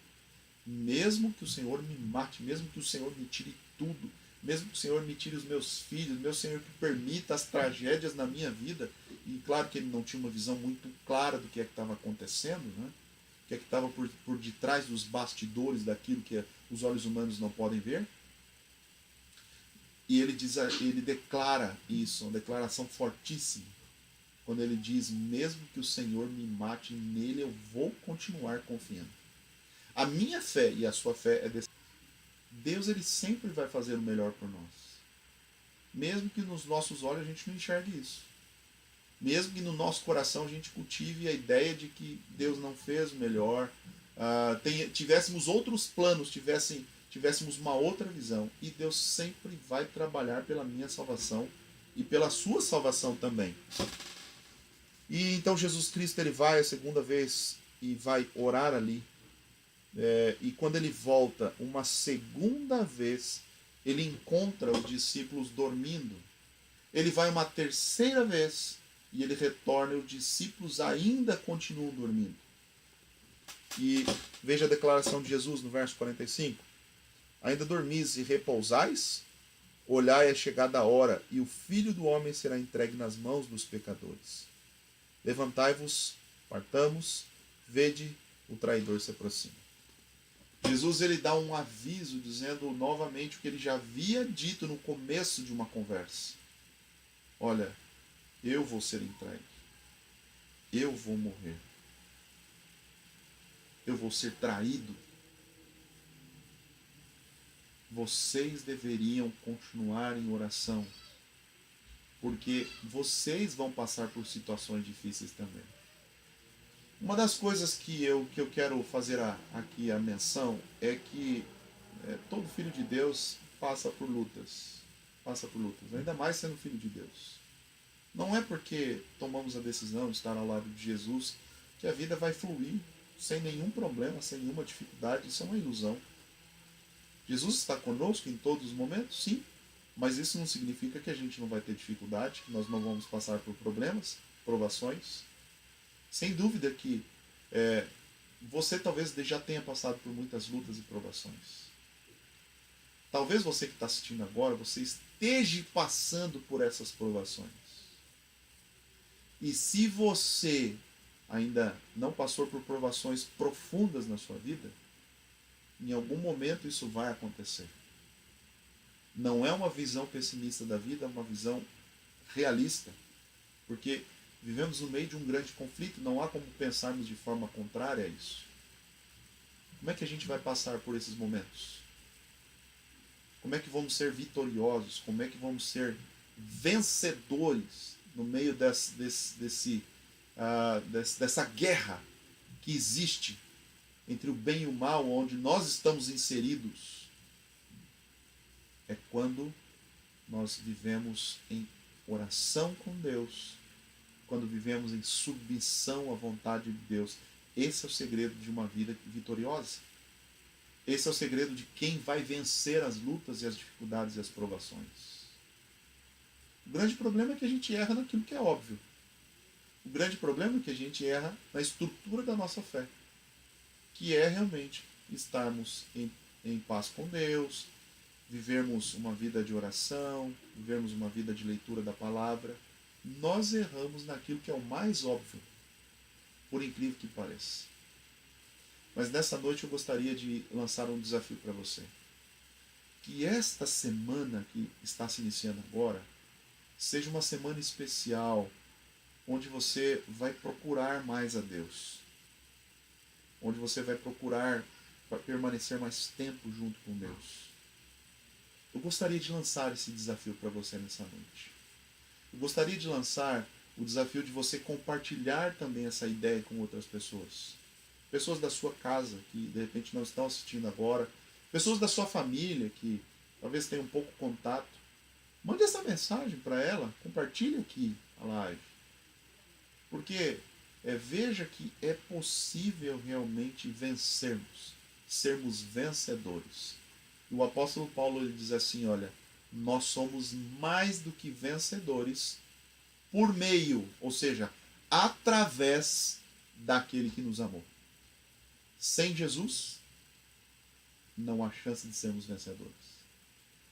Mesmo que o Senhor me mate, mesmo que o Senhor me tire tudo, mesmo que o Senhor me tire os meus filhos, meu Senhor que permita as tragédias na minha vida, e claro que ele não tinha uma visão muito clara do que é que estava acontecendo, né? O que é que estava por detrás dos bastidores daquilo que os olhos humanos não podem ver. E ele declara isso, uma declaração fortíssima, quando ele diz, mesmo que o Senhor me mate, nele eu vou continuar confiando. A minha fé e a sua fé é desse. Deus ele sempre vai fazer o melhor por nós. Mesmo que nos nossos olhos a gente não enxergue isso. Mesmo que no nosso coração a gente cultive a ideia de que Deus não fez o melhor, tivéssemos outros planos, tivéssemos uma outra visão. E Deus sempre vai trabalhar pela minha salvação e pela sua salvação também. E então Jesus Cristo ele vai a segunda vez e vai orar ali. E quando ele volta uma segunda vez, ele encontra os discípulos dormindo. Ele vai uma terceira vez e ele retorna e os discípulos ainda continuam dormindo. E veja a declaração de Jesus no verso 45. Ainda dormis e repousais? Olhai, é chegada a hora, e o Filho do Homem será entregue nas mãos dos pecadores. Levantai-vos, partamos, vede, o traidor se aproxima. Jesus ele dá um aviso dizendo novamente o que ele já havia dito no começo de uma conversa. Olha, eu vou ser entregue. Eu vou morrer. Eu vou ser traído. Vocês deveriam continuar em oração, porque vocês vão passar por situações difíceis também. Uma das coisas que eu quero fazer aqui a menção é que todo filho de Deus passa por lutas, ainda mais sendo filho de Deus. Não é porque tomamos a decisão de estar ao lado de Jesus que a vida vai fluir sem nenhum problema, sem nenhuma dificuldade. Isso é uma ilusão. Jesus está conosco em todos os momentos, sim, mas isso não significa que a gente não vai ter dificuldade, que nós não vamos passar por problemas, provações. Sem dúvida que você talvez já tenha passado por muitas lutas e provações. Talvez você que está assistindo agora, você esteja passando por essas provações. E se você ainda não passou por provações profundas na sua vida, em algum momento isso vai acontecer. Não é uma visão pessimista da vida, é uma visão realista. Porque vivemos no meio de um grande conflito, não há como pensarmos de forma contrária a isso. Como é que a gente vai passar por esses momentos? Como é que vamos ser vitoriosos? Como é que vamos ser vencedores no meio dessa guerra que existe entre o bem e o mal, onde nós estamos inseridos? É quando nós vivemos em oração com Deus, quando vivemos em submissão à vontade de Deus. Esse é o segredo de uma vida vitoriosa. Esse é o segredo de quem vai vencer as lutas e as dificuldades e as provações. O grande problema é que a gente erra naquilo que é óbvio. O grande problema é que a gente erra na estrutura da nossa fé, que é realmente estarmos em paz com Deus, vivermos uma vida de oração, vivermos uma vida de leitura da palavra, nós erramos naquilo que é o mais óbvio, por incrível que pareça. Mas nessa noite eu gostaria de lançar um desafio para você. Que esta semana que está se iniciando agora seja uma semana especial, onde você vai procurar mais a Deus, onde você vai procurar permanecer mais tempo junto com Deus. Eu gostaria de lançar esse desafio para você nessa noite. Eu gostaria de lançar o desafio de você compartilhar também essa ideia com outras pessoas. Pessoas da sua casa que de repente não estão assistindo agora, pessoas da sua família que talvez tenham um pouco contato. Mande essa mensagem para ela, compartilhe aqui a live. Porque veja que é possível realmente vencermos, sermos vencedores. E o apóstolo Paulo ele diz assim, olha, nós somos mais do que vencedores por meio, ou seja, através daquele que nos amou. Sem Jesus, não há chance de sermos vencedores.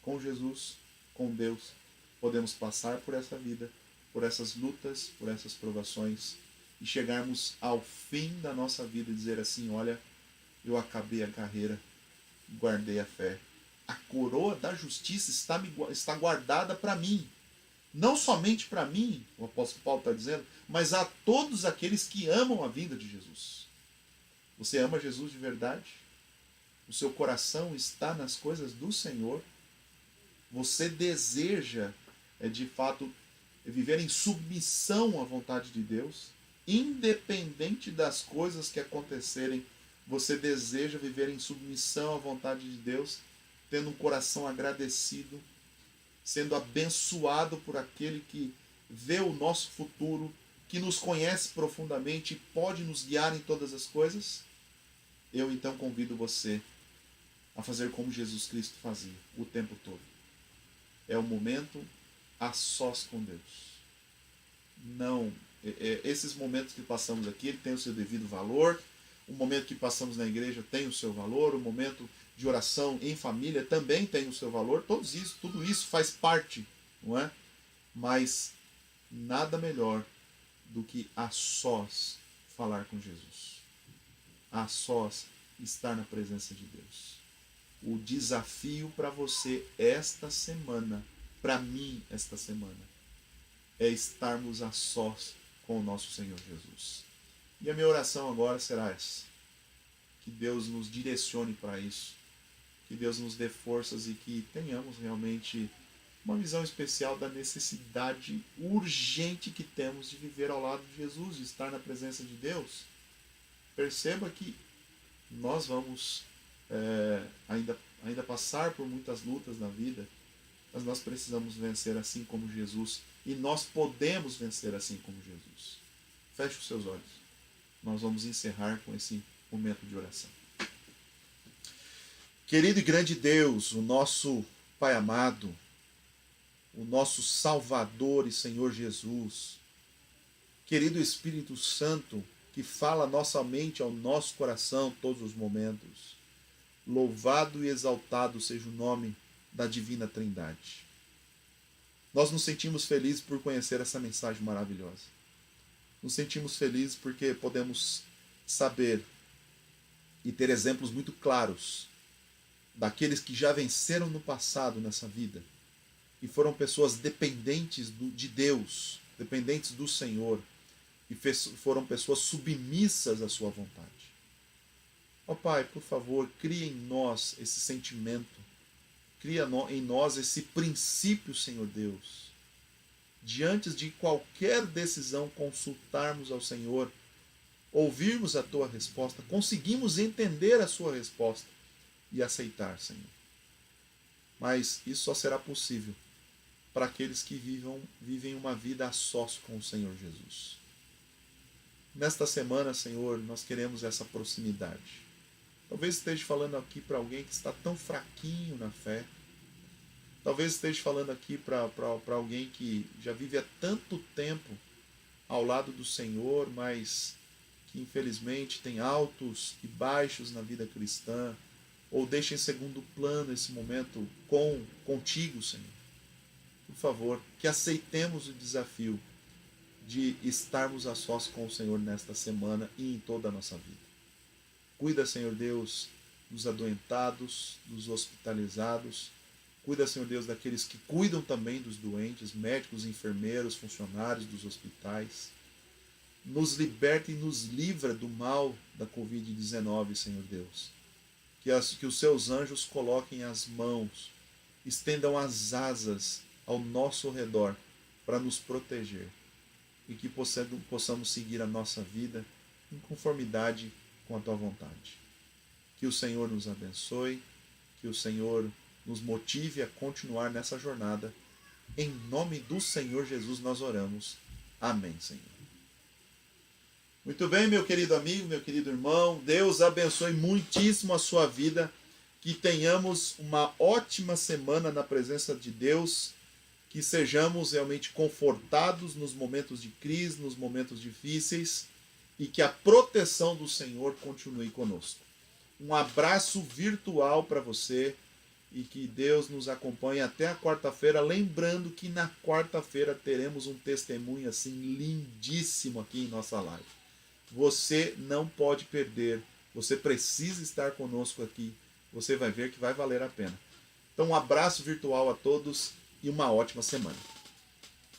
Com Jesus, com Deus, podemos passar por essa vida, por essas lutas, por essas provações e chegarmos ao fim da nossa vida e dizer assim, olha, eu acabei a carreira, guardei a fé. A coroa da justiça está guardada para mim. Não somente para mim, o apóstolo Paulo está dizendo, mas a todos aqueles que amam a vinda de Jesus. Você ama Jesus de verdade? O seu coração está nas coisas do Senhor? Você deseja, de fato, viver em submissão à vontade de Deus? Independente das coisas que acontecerem, você deseja viver em submissão à vontade de Deus, tendo um coração agradecido, sendo abençoado por aquele que vê o nosso futuro, que nos conhece profundamente e pode nos guiar em todas as coisas? Eu então convido você a fazer como Jesus Cristo fazia o tempo todo. É o momento a sós com Deus. Não, esses momentos que passamos aqui, ele tem o seu devido valor. O momento que passamos na igreja tem o seu valor. O momento de oração em família também tem o seu valor. Tudo isso faz parte, não é? Mas nada melhor do que a sós falar com Jesus. A sós estar na presença de Deus. O desafio para você esta semana, para mim esta semana, é estarmos a sós com o nosso Senhor Jesus. E a minha oração agora será essa. Que Deus nos direcione para isso. Que Deus nos dê forças e que tenhamos realmente uma visão especial da necessidade urgente que temos de viver ao lado de Jesus, de estar na presença de Deus. Perceba que nós vamos ainda passar por muitas lutas na vida, mas nós precisamos vencer assim como Jesus. E nós podemos vencer assim como Jesus. Feche os seus olhos. Nós vamos encerrar com esse momento de oração. Querido e grande Deus, o nosso Pai amado, o nosso Salvador e Senhor Jesus, querido Espírito Santo, que fala à nossa mente, ao nosso coração todos os momentos, louvado e exaltado seja o nome da Divina Trindade. Nós nos sentimos felizes por conhecer essa mensagem maravilhosa. Nos sentimos felizes porque podemos saber e ter exemplos muito claros daqueles que já venceram no passado nessa vida e foram pessoas dependentes de Deus, dependentes do Senhor, e foram pessoas submissas à sua vontade. Ó Pai, por favor, cria em nós esse sentimento, cria em nós esse princípio, Senhor Deus, de antes de qualquer decisão consultarmos ao Senhor, ouvirmos a Tua resposta, conseguimos entender a Sua resposta e aceitar, Senhor. Mas isso só será possível para aqueles que vivem uma vida a sós com o Senhor Jesus. Nesta semana, Senhor, nós queremos essa proximidade. Talvez esteja falando aqui para alguém que está tão fraquinho na fé. Talvez esteja falando aqui para alguém que já vive há tanto tempo ao lado do Senhor, mas que infelizmente têm altos e baixos na vida cristã, ou deixa em segundo plano esse momento contigo, Senhor. Por favor, que aceitemos o desafio de estarmos a sós com o Senhor nesta semana e em toda a nossa vida. Cuida, Senhor Deus, dos adoentados, dos hospitalizados. Cuida, Senhor Deus, daqueles que cuidam também dos doentes, médicos, enfermeiros, funcionários dos hospitais. Nos liberta e nos livra do mal da Covid-19, Senhor Deus. Que os seus anjos coloquem as mãos, estendam as asas ao nosso redor para nos proteger. E que possamos seguir a nossa vida em conformidade com a Tua vontade. Que o Senhor nos abençoe, que o Senhor nos motive a continuar nessa jornada. Em nome do Senhor Jesus nós oramos. Amém, Senhor. Muito bem, meu querido amigo, meu querido irmão. Deus abençoe muitíssimo a sua vida. Que tenhamos uma ótima semana na presença de Deus. Que sejamos realmente confortados nos momentos de crise, nos momentos difíceis. E que a proteção do Senhor continue conosco. Um abraço virtual para você. E que Deus nos acompanhe até a quarta-feira. Lembrando que na quarta-feira teremos um testemunho assim lindíssimo aqui em nossa live. Você não pode perder. Você precisa estar conosco aqui. Você vai ver que vai valer a pena. Então um abraço virtual a todos e uma ótima semana.